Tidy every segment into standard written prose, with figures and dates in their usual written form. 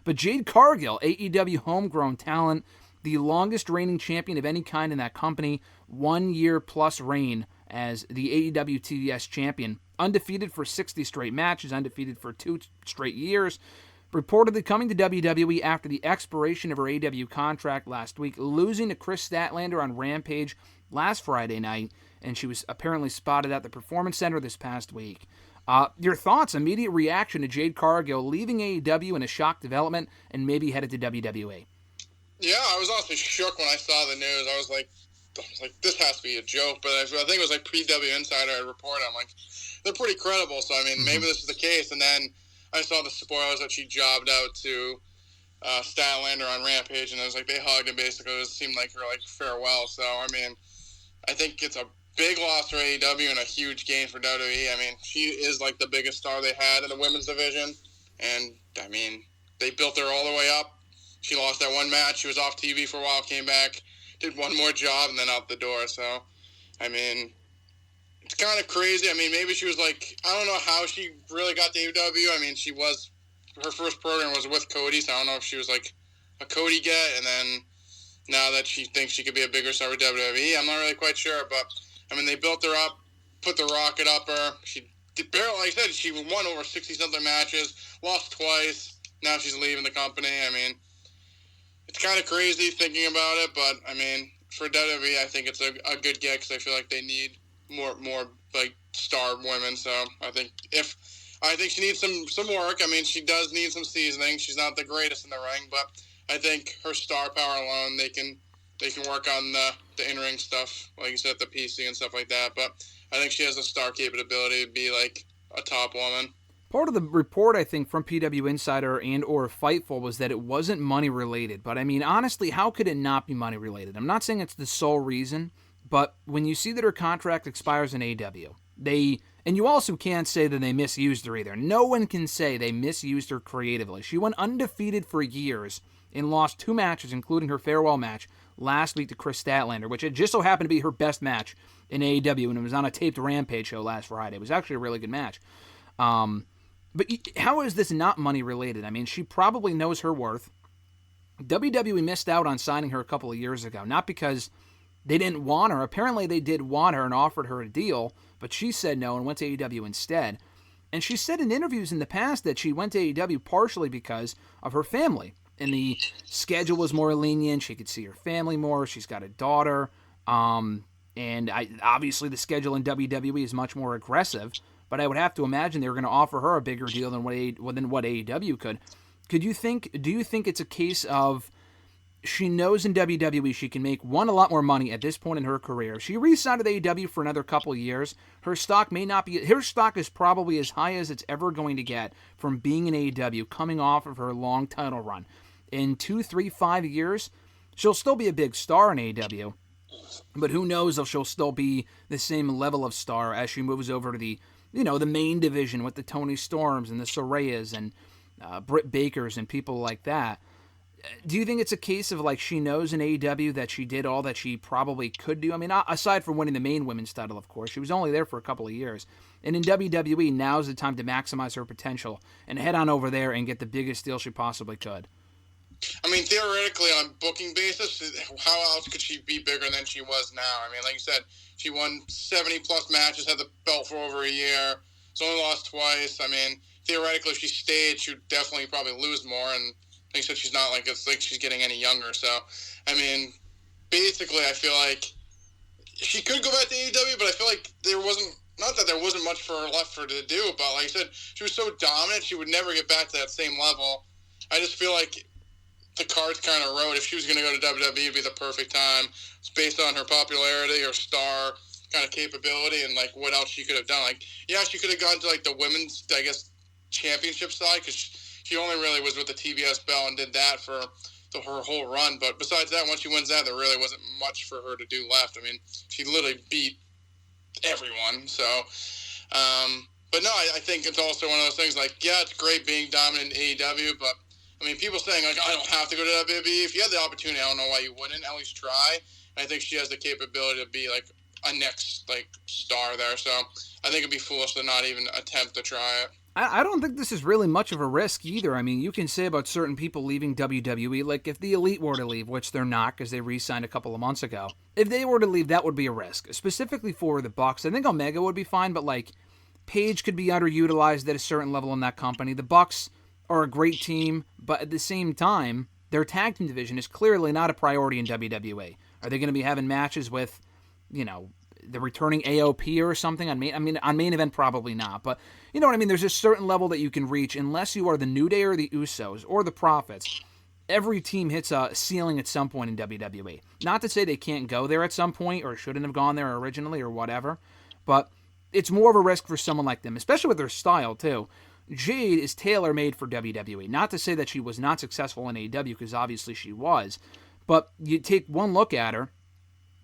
But Jade Cargill, AEW homegrown talent, the longest reigning champion of any kind in that company, 1 year plus reign as the AEW TBS champion, undefeated for 60 straight matches, undefeated for 2 straight years, reportedly coming to WWE after the expiration of her AEW contract last week, losing to Chris Statlander on Rampage last Friday night, and she was apparently spotted at the Performance Center this past week. Your thoughts, immediate reaction to Jade Cargill leaving AEW in a shock development and maybe headed to WWE? Yeah, I was honestly shook when I saw the news. I was like, this has to be a joke. But I think it was like PW Insider report. I'm like, they're pretty credible. So, I mean, maybe this is the case. And then I saw the spoilers that she jobbed out to Statlander on Rampage. And it was like they hugged and basically it seemed like her like farewell. So, I mean, I think it's a big loss for AEW and a huge gain for WWE. I mean, she is like the biggest star they had in the women's division. And, I mean, they built her all the way up. She lost that one match. She was off TV for a while, came back, did one more job, and then out the door. So, I mean, it's kind of crazy. I mean, maybe she was like, I don't know how she really got to AEW. I mean, her first program was with Cody, so I don't know if she was like a Cody get, and then now that she thinks she could be a bigger star with WWE, I'm not really quite sure. But, I mean, they built her up, put the rocket up her. She barely, like I said, she won over 60-something matches, lost twice. Now she's leaving the company. I mean, it's kind of crazy thinking about it, but, I mean, for WWE, I think it's a good get because I feel like they need more like, star women. So I think she needs some work. I mean, she does need some seasoning. She's not the greatest in the ring, but I think her star power alone, they can work on the in-ring stuff, like you said, the PC and stuff like that. But I think she has the star capability to be, like, a top woman. Part of the report, I think, from PW Insider and or Fightful was that it wasn't money-related. But, I mean, honestly, how could it not be money-related? I'm not saying it's the sole reason, but when you see that her contract expires in AEW, and you also can't say that they misused her either. No one can say they misused her creatively. She went undefeated for years and lost 2 matches, including her farewell match last week to Chris Statlander, which it just so happened to be her best match in AEW, and it was on a taped Rampage show last Friday. It was actually a really good match. But how is this not money related? I mean, she probably knows her worth. WWE missed out on signing her a couple of years ago, not because they didn't want her. Apparently they did want her and offered her a deal, but she said no and went to AEW instead. And she said in interviews in the past that she went to AEW partially because of her family. And the schedule was more lenient. She could see her family more. She's got a daughter. Obviously the schedule in WWE is much more aggressive. But I would have to imagine they were going to offer her a bigger deal than what AEW could. Do you think it's a case of she knows in WWE she can make, one, a lot more money at this point in her career. If she re-signed with AEW for another couple of years, her stock is probably as high as it's ever going to get from being in AEW, coming off of her long title run. In 2, 3, 5 years, she'll still be a big star in AEW. But who knows if she'll still be the same level of star as she moves over to the main division with the Tony Storms and the Sorayas and Britt Bakers and people like that. Do you think it's a case of like she knows in AEW that she did all that she probably could do? I mean, aside from winning the main women's title, of course, she was only there for a couple of years. And in WWE, now's the time to maximize her potential and head on over there and get the biggest deal she possibly could. I mean, theoretically, on a booking basis, how else could she be bigger than she was now? I mean, like you said, she won 70-plus matches, had the belt for over a year. She's only lost twice. I mean, theoretically, if she stayed, she would definitely probably lose more. And like you said, she's not like it's like she's getting any younger. So, I mean, basically, I feel like she could go back to AEW, but I feel like there wasn't – not that there wasn't much for her left for her to do, but like I said, she was so dominant, she would never get back to that same level. I just feel like the cards kind of wrote if she was going to go to WWE, it'd be the perfect time. It's based on her popularity, her star kind of capability, and like what else she could have done. Like, yeah, she could have gone to like the women's, I guess, championship side because she only really was with the TBS belt and did that for her whole run. But besides that, once she wins that, there really wasn't much for her to do left. I mean, she literally beat everyone. So, but no, I think it's also one of those things like, yeah, it's great being dominant in AEW, but I mean, people saying, like, I don't have to go to WWE. If you had the opportunity, I don't know why you wouldn't. At least try. And I think she has the capability to be, like, a next, like, star there. So I think it'd be foolish to not even attempt to try it. I don't think this is really much of a risk either. I mean, you can say about certain people leaving WWE, like if the Elite were to leave, which they're not because they re-signed a couple of months ago. If they were to leave, that would be a risk, specifically for the Bucks. I think Omega would be fine, but like Paige could be underutilized at a certain level in that company. The Bucks are a great team, but at the same time, their tag team division is clearly not a priority in WWE. Are they going to be having matches with, the returning AOP or something on main event? Probably not, but you know what I mean. There's a certain level that you can reach unless you are the New Day or the Usos or the Profits. Every team hits a ceiling at some point in WWE. Not to say they can't go there at some point or shouldn't have gone there originally or whatever, but it's more of a risk for someone like them, especially with their style too. Jade is tailor-made for WWE. Not to say that she was not successful in AEW, because obviously she was, but you take one look at her,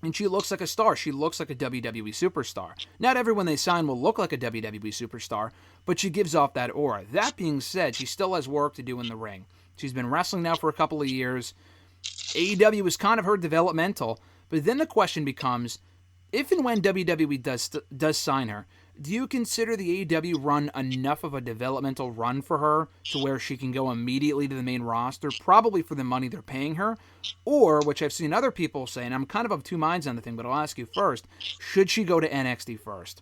and she looks like a star. She looks like a WWE superstar. Not everyone they sign will look like a WWE superstar, but she gives off that aura. That being said, she still has work to do in the ring. She's been wrestling now for a couple of years. AEW is kind of her developmental, but then the question becomes, if and when WWE does sign her, do you consider the AEW run enough of a developmental run for her to where she can go immediately to the main roster, probably for the money they're paying her? Or, which I've seen other people say, and I'm kind of two minds on the thing, but I'll ask you first, should she go to NXT first?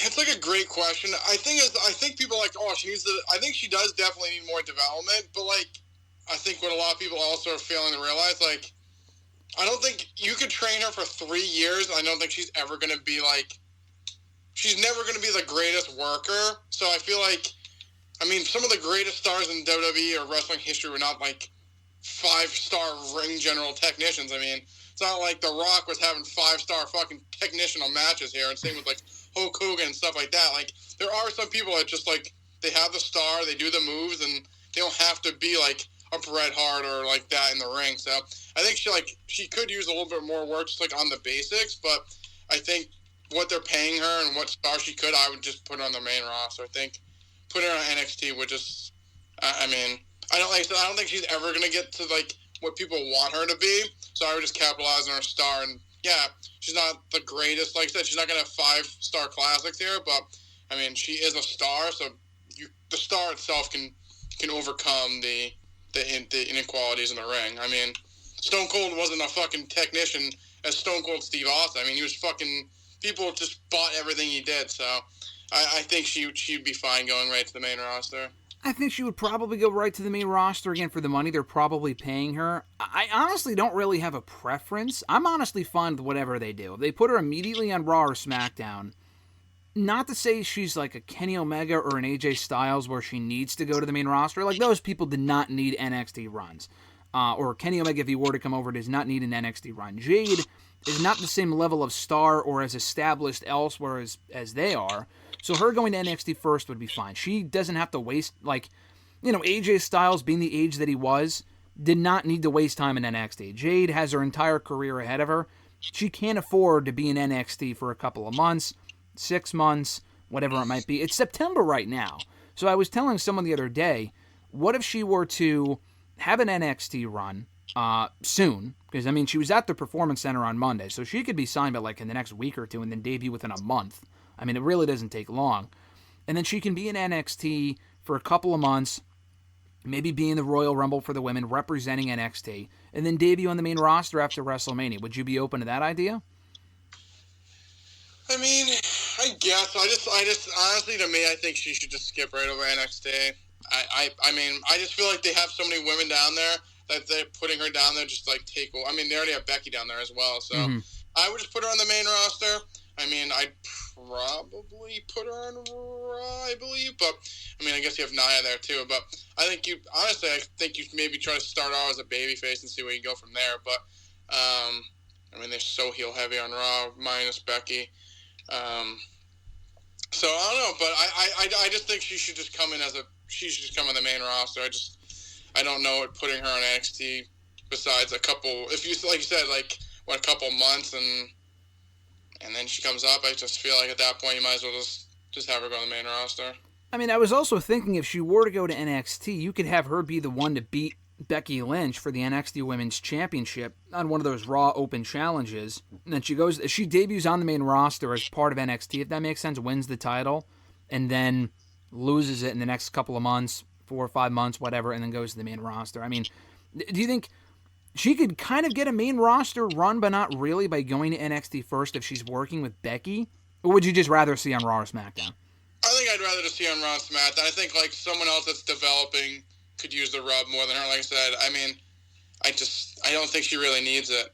It's like a great question. I think people are like, oh, she needs to. I think she does definitely need more development, but like, I think what a lot of people also are failing to realize, like, I don't think you could train her for 3 years. I don't think she's ever going to be like, she's never going to be the greatest worker. So I feel like, I mean, some of the greatest stars in WWE or wrestling history were not like 5-star ring general technicians. I mean, it's not like The Rock was having 5-star fucking technicianal matches here, and same with like Hulk Hogan and stuff like that. Like, there are some people that just like, they have the star, they do the moves, and they don't have to be like a Bret Hart or like that in the ring. So I think she could use a little bit more work just like on the basics, but I think what they're paying her and what star she could, I would just put her on the main roster. I think put her on NXT would just, I mean, I don't think she's ever going to get to like what people want her to be. So I would just capitalize on her star. And yeah, she's not the greatest. Like I said, she's not going to have 5-star classics here, but I mean, she is a star. So the star itself can overcome the inequalities in the ring. I mean, Stone Cold wasn't a fucking technician as Stone Cold Steve Austin. I mean, he was fucking, people just bought everything he did. So I think she'd be fine going right to the main roster. I think she would probably go right to the main roster again for the money they're probably paying her. I honestly don't really have a preference. I'm honestly fine with whatever they do. If they put her immediately on Raw or SmackDown, not to say she's like a Kenny Omega or an AJ Styles where she needs to go to the main roster. Like, those people did not need NXT runs. Or Kenny Omega, if he were to come over, does not need an NXT run. Jade is not the same level of star or as established elsewhere as they are. So her going to NXT first would be fine. She doesn't have to waste, like, AJ Styles being the age that he was, did not need to waste time in NXT. Jade has her entire career ahead of her. She can't afford to be in NXT for a couple of months, 6 months, whatever it might be. It's September right now. So I was telling someone the other day, what if she were to have an NXT run soon? Because, I mean, she was at the Performance Center on Monday, so she could be signed by, like, in the next week or two and then debut within a month. I mean, it really doesn't take long. And then she can be in NXT for a couple of months, maybe be in the Royal Rumble for the women, representing NXT, and then debut on the main roster after WrestleMania. Would you be open to that idea? I mean, I guess. I just honestly, to me, I think she should just skip right over NXT. I mean, I just feel like they have so many women down there that they're putting her down there just like take. I mean, they already have Becky down there as well, so I would just put her on the main roster. I mean, I'd probably put her on Raw, I believe, but I mean, I guess you have Nia there too. But I think you maybe try to start out as a babyface and see where you go from there. But I mean, they're so heel heavy on Raw minus Becky. So I don't know, but I just think she should just come in come on the main roster. I don't know what putting her on NXT besides a couple, if you, like you said, like, what, a couple months and then she comes up. I just feel like at that point you might as well just have her go on the main roster. I mean, I was also thinking if she were to go to NXT, you could have her be the one to beat Becky Lynch for the NXT Women's Championship on one of those Raw Open challenges. And then she debuts on the main roster as part of NXT, if that makes sense, wins the title, and then loses it in the next couple of months, 4 or 5 months, whatever, and then goes to the main roster. I mean, do you think she could kind of get a main roster run, but not really, by going to NXT first if she's working with Becky? Or would you just rather see on Raw or SmackDown? I think I'd rather just see on Raw and SmackDown. I think like someone else that's developing could use the rub more than her. Like I said, I mean, I don't think she really needs it.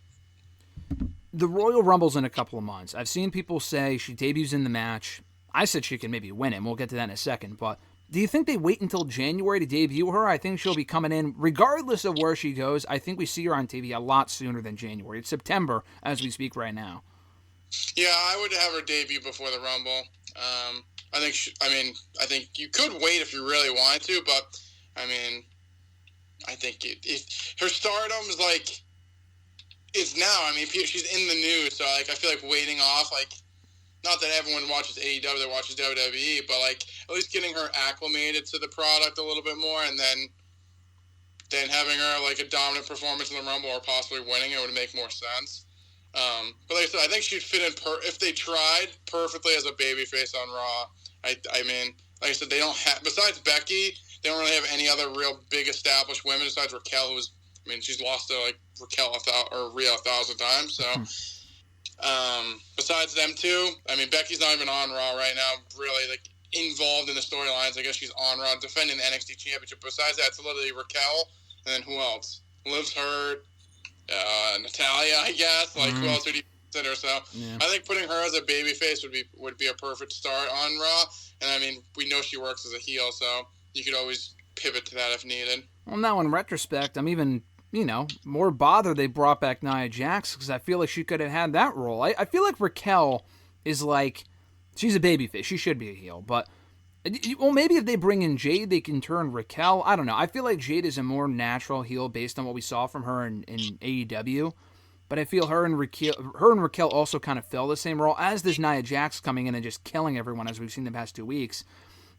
The Royal Rumble's in a couple of months. I've seen people say she debuts in the match. I said she can maybe win it, and we'll get to that in a second. But do you think they wait until January to debut her? I think she'll be coming in, regardless of where she goes. I think we see her on TV a lot sooner than January. It's September as we speak right now. Yeah, I would have her debut before the Rumble. I think you could wait if you really wanted to, but I mean, I think her stardom is like is now. I mean, she's in the news, so like I feel like waiting off, like, not that everyone watches AEW that watches WWE, but like at least getting her acclimated to the product a little bit more, and then having her like a dominant performance in the Rumble or possibly winning it would make more sense. But like I said, I think she'd fit in if they tried perfectly as a babyface on Raw. I mean, like I said, they don't have, besides Becky, they don't really have any other real big established women besides Raquel, she's lost to like Rhea 1,000 times. So, besides them two, I mean, Becky's not even on Raw right now, really like involved in the storylines. I guess she's on Raw defending the NXT Championship. Besides that, it's literally Raquel, and then who else? Liv's hurt. Natalia, I guess. Like, who else would you consider? So, yeah. I think putting her as a babyface would be a perfect start on Raw. And I mean, we know she works as a heel, so you could always pivot to that if needed. Well, now in retrospect, I'm even, more bothered they brought back Nia Jax, because I feel like she could have had that role. I feel like Raquel is like, she's a babyface. She should be a heel, but well, maybe if they bring in Jade, they can turn Raquel. I don't know. I feel like Jade is a more natural heel based on what we saw from her in AEW. But I feel her and Raquel also kind of fill the same role, as does Nia Jax coming in and just killing everyone, as we've seen the past 2 weeks.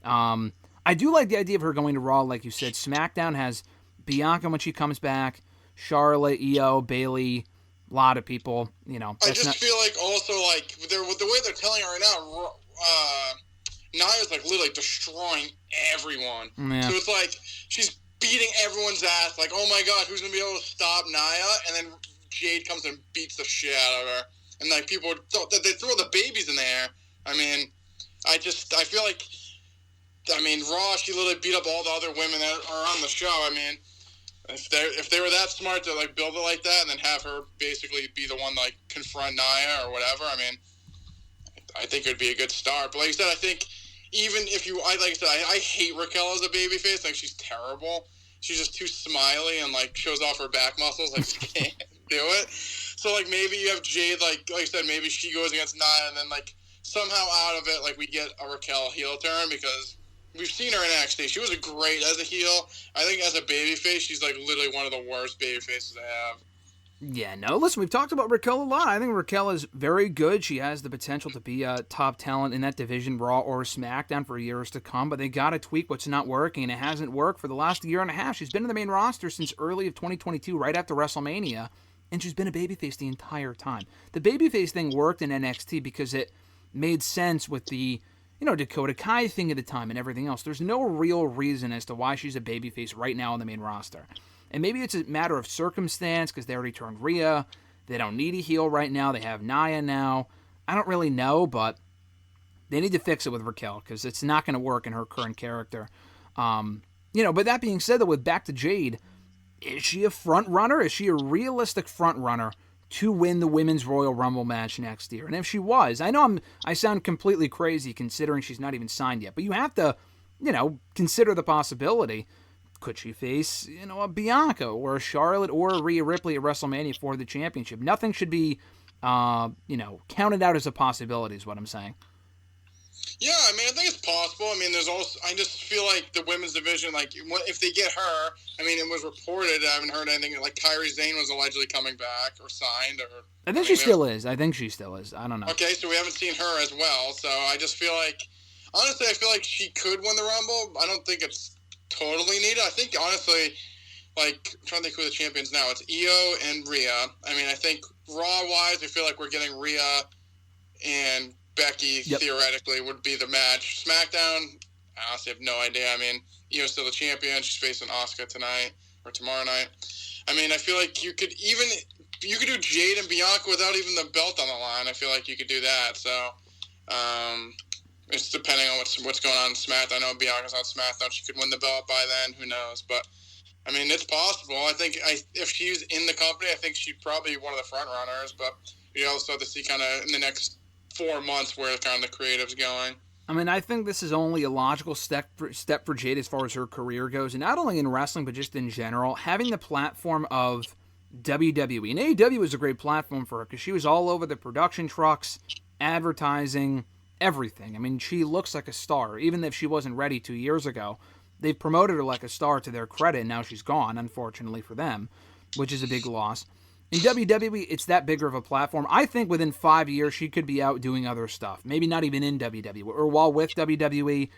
I do like the idea of her going to Raw, like you said. SmackDown has Bianca when she comes back, Charlotte, Io, Bayley, a lot of people. I just feel like also like with the way they're telling her right now, Nia's like literally destroying everyone. Yeah. So it's like she's beating everyone's ass. Like, oh my god, who's gonna be able to stop Nia? And then Jade comes and beats the shit out of her. And like people, they throw the babies in the air. I mean, I feel like, Raw, she literally beat up all the other women that are on the show. I mean, if they were that smart to like build it like that and then have her basically be the one to like confront Nia or whatever, I mean, I think it would be a good start. But like I said, I think even if I hate Raquel as a babyface. Like, she's terrible. She's just too smiley and like shows off her back muscles. I just can't do it. So like maybe you have Jade, like I said, maybe she goes against Nia, and then like somehow out of it, like we get a Raquel heel turn, because we've seen her in NXT. She was great as a heel. I think as a babyface, she's like literally one of the worst babyfaces I have. Yeah, no, listen, we've talked about Raquel a lot. I think Raquel is very good. She has the potential to be a top talent in that division, Raw or SmackDown, for years to come, but they got to tweak what's not working, and it hasn't worked for the last year and a half. She's been in the main roster since early of 2022, right after WrestleMania, and she's been a babyface the entire time. The babyface thing worked in NXT because it made sense with the, Dakota Kai thing at the time and everything else. There's no real reason as to why she's a babyface right now on the main roster. And maybe it's a matter of circumstance because they already turned Rhea. They don't need a heel right now. They have Nia now. I don't really know, but they need to fix it with Raquel because it's not going to work in her current character. But that being said, though, with back to Jade, is she a front runner? Is she a realistic front runner to win the Women's Royal Rumble match next year? And if she was, I know I sound completely crazy considering she's not even signed yet, but you have to, consider the possibility. Could she face, a Bianca or a Charlotte or a Rhea Ripley at WrestleMania for the championship? Nothing should be, counted out as a possibility is what I'm saying. Yeah, I think it's possible. There's also, I just feel like the women's division, like, if they get her, it was reported, I haven't heard anything, like, Kairi Sane was allegedly coming back or signed, or... I think she still is. I don't know. Okay, so we haven't seen her as well, so I just feel like, honestly, I feel like she could win the Rumble. I don't think it's totally needed. I think, honestly, like, I'm trying to think who the champions now. It's Io and Rhea. I mean, I think Raw-wise, I feel like we're getting Rhea and Becky, theoretically, would be the match. SmackDown, I honestly have no idea. I mean, Io's still the champion. She's facing Asuka tonight or tomorrow night. I mean, I feel like you could do Jade and Bianca without even the belt on the line. I feel like you could do that. So, it's depending on what's going on in SmackDown. I know Bianca's on SmackDown. She could win the belt by then. Who knows? But, I mean, it's possible. I think if she's in the company, I think she'd probably be one of the front runners. But you also have to see kind of in the next 4 months where kind of the creative's going. I mean, I think this is only a logical step for Jade as far as her career goes, and not only in wrestling, but just in general. Having the platform of WWE. And AEW was a great platform for her because she was all over the production trucks, advertising, everything. I mean, she looks like a star. Even if she wasn't ready 2 years ago, they've promoted her like a star to their credit, and now she's gone, unfortunately for them, which is a big loss. In WWE, it's that bigger of a platform. I think within 5 years, she could be out doing other stuff. Maybe not even in WWE, or while with WWE,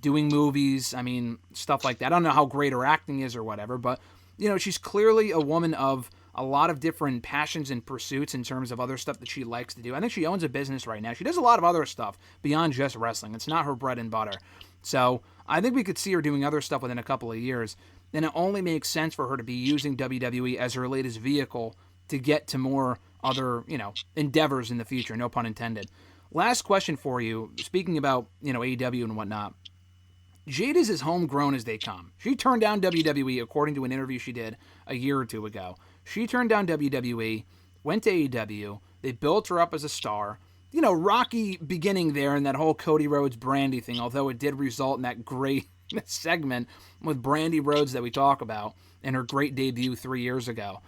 doing movies, I mean, stuff like that. I don't know how great her acting is or whatever, but, you know, she's clearly a woman of a lot of different passions and pursuits in terms of other stuff that she likes to do. I think she owns a business right now. She does a lot of other stuff beyond just wrestling. It's not her bread and butter. So I think we could see her doing other stuff within a couple of years. And it only makes sense for her to be using WWE as her latest vehicle to get to more other, you know, endeavors in the future, no pun intended. Last question for you, speaking about, you know, AEW and whatnot. Jade is as homegrown as they come. She turned down WWE, according to an interview she did a year or two ago. She turned down WWE, went to AEW, they built her up as a star. You know, rocky beginning there in that whole Cody Rhodes Brandy thing, although it did result in that great segment with Brandy Rhodes that we talk about and her great debut 3 years ago.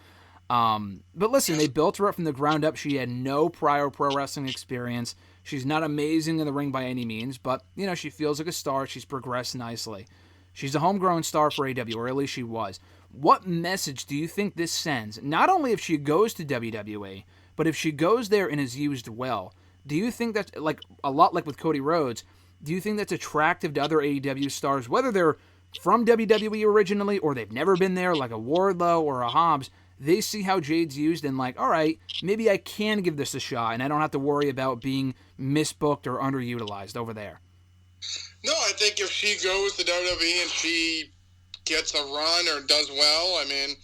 But listen, they built her up from the ground up. She had no prior pro wrestling experience. She's not amazing in the ring by any means, but, you know, she feels like a star. She's progressed nicely. She's a homegrown star for AEW, or at least she was. What message do you think this sends? Not only if she goes to WWE, but if she goes there and is used well. Do you think that's, like, a lot like with Cody Rhodes, do you think that's attractive to other AEW stars, whether they're from WWE originally or they've never been there, like a Wardlow or a Hobbs? They see how Jade's used and like, all right, maybe I can give this a shot and I don't have to worry about being misbooked or underutilized over there. No, I think if she goes to WWE and she gets a run or does well, I mean,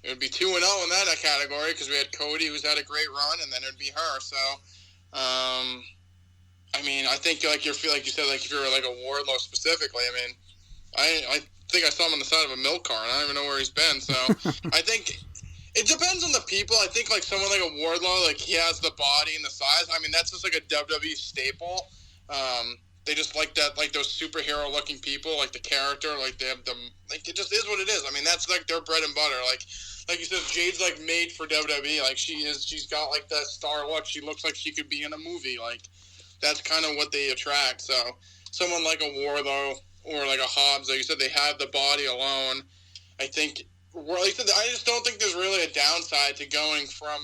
it would be 2-0 in that category because we had Cody who's had a great run, and then it would be her. So, I mean, I think like you said, like if you're like a Wardlow specifically, I mean, I think I saw him on the side of a milk carton. I don't even know where he's been. So I think it depends on the people. I think like someone like a Wardlow, like he has the body and the size. I mean, that's just like a WWE staple. They just like that, like those superhero-looking people, like the character, like they have them. Like it just is what it is. I mean, that's like their bread and butter. Like you said, Jade's like made for WWE. Like she's got like that star look. She looks like she could be in a movie. Like that's kind of what they attract. So someone like a Wardlow or like a Hobbs, like you said, they have the body alone. I think. Well, like I said, I just don't think there's really a downside to going from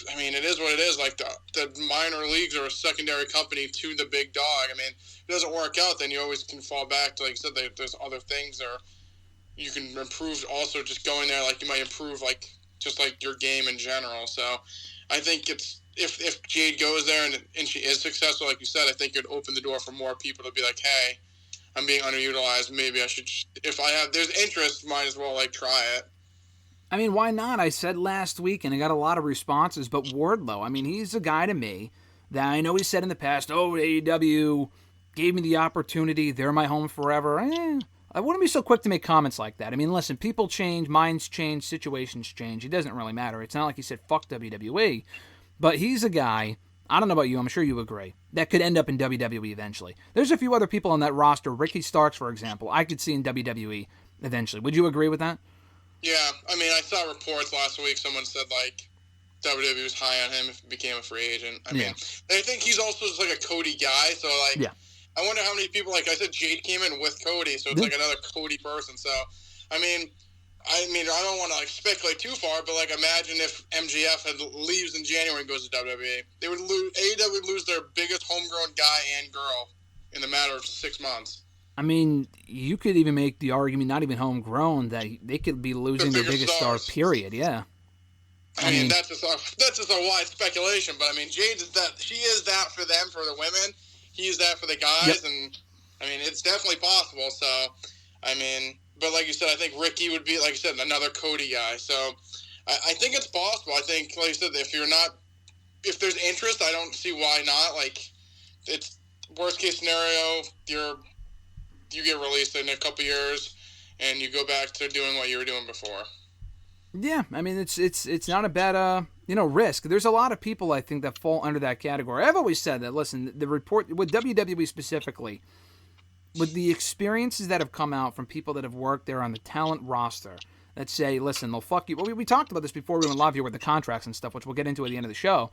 I mean, it is what it is. Like the minor leagues are a secondary company to the big dog. I mean, if it doesn't work out, then you always can fall back to, like you said, there's other things there. You can improve also just going there. Like you might improve like just like your game in general. So I think it's if Jade goes there and she is successful, like you said, I think it'd open the door for more people to be like, hey, I'm being underutilized. Maybe I should, if there's interest, might as well like try it. I mean, why not? I said last week, and I got a lot of responses, but Wardlow, I mean, he's a guy to me that I know he said in the past, oh, AEW gave me the opportunity, they're my home forever. I wouldn't be so quick to make comments like that. I mean, listen, people change, minds change, situations change. It doesn't really matter. It's not like he said, fuck WWE. But he's a guy, I don't know about you, I'm sure you agree, that could end up in WWE eventually. There's a few other people on that roster, Ricky Starks, for example, I could see in WWE eventually. Would you agree with that? Yeah, I mean, I saw reports last week. Someone said, like, WWE was high on him if he became a free agent. I mean, I think he's also just, like, a Cody guy. So, like, I wonder how many people, like I said, Jade came in with Cody. So it's, like, another Cody person. So, I mean, I don't want to, like, speculate too far. But, like, imagine if MJF leaves in January and goes to WWE. AEW would lose their biggest homegrown guy and girl in the matter of 6 months. I mean, you could even make the argument, not even homegrown, that they could be losing their biggest star, period. Yeah. I mean, that's just a wide speculation, but I mean, Jade is that. She is that for them, for the women. He is that for the guys, and I mean, it's definitely possible. So, I mean, but like you said, I think Ricky would be, like you said, another Cody guy. So, I think it's possible. I think, like you said, if there's interest, I don't see why not. Like, it's worst case scenario, you get released in a couple years, and you go back to doing what you were doing before. Yeah, I mean, it's not a bad risk. There's a lot of people, I think, that fall under that category. I've always said that. Listen, the report with WWE specifically, with the experiences that have come out from people that have worked there on the talent roster, that say, listen, they'll fuck you. Well, we talked about this before we went live here with the contracts and stuff, which we'll get into at the end of the show.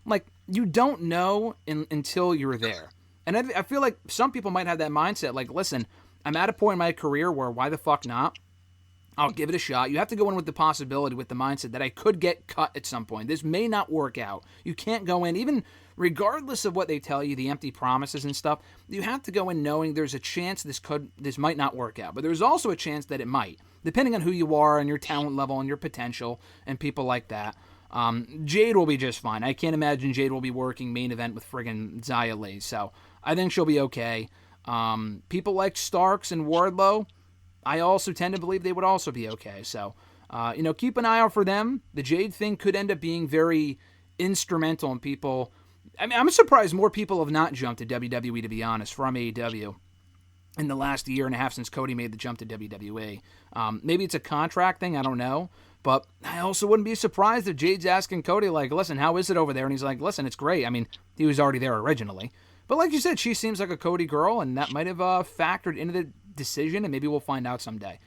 Like, you don't know until you're there. And I feel like some people might have that mindset. Like, listen, I'm at a point in my career where why the fuck not? I'll give it a shot. You have to go in with the possibility, with the mindset that I could get cut at some point. This may not work out. You can't go in, even regardless of what they tell you, the empty promises and stuff, you have to go in knowing there's a chance this might not work out. But there's also a chance that it might, depending on who you are and your talent level and your potential and people like that. Jade will be just fine. I can't imagine Jade will be working main event with friggin' Xia Li, so I think she'll be okay. People like Starks and Wardlow, I also tend to believe they would also be okay. So, keep an eye out for them. The Jade thing could end up being very instrumental in people. I mean, I'm surprised more people have not jumped to WWE, to be honest, from AEW in the last year and a half since Cody made the jump to WWE. Maybe it's a contract thing, I don't know. But I also wouldn't be surprised if Jade's asking Cody, like, listen, how is it over there? And he's like, listen, it's great. I mean, he was already there originally. But like you said, she seems like a Cody girl, and that might have factored into the decision, and maybe we'll find out someday.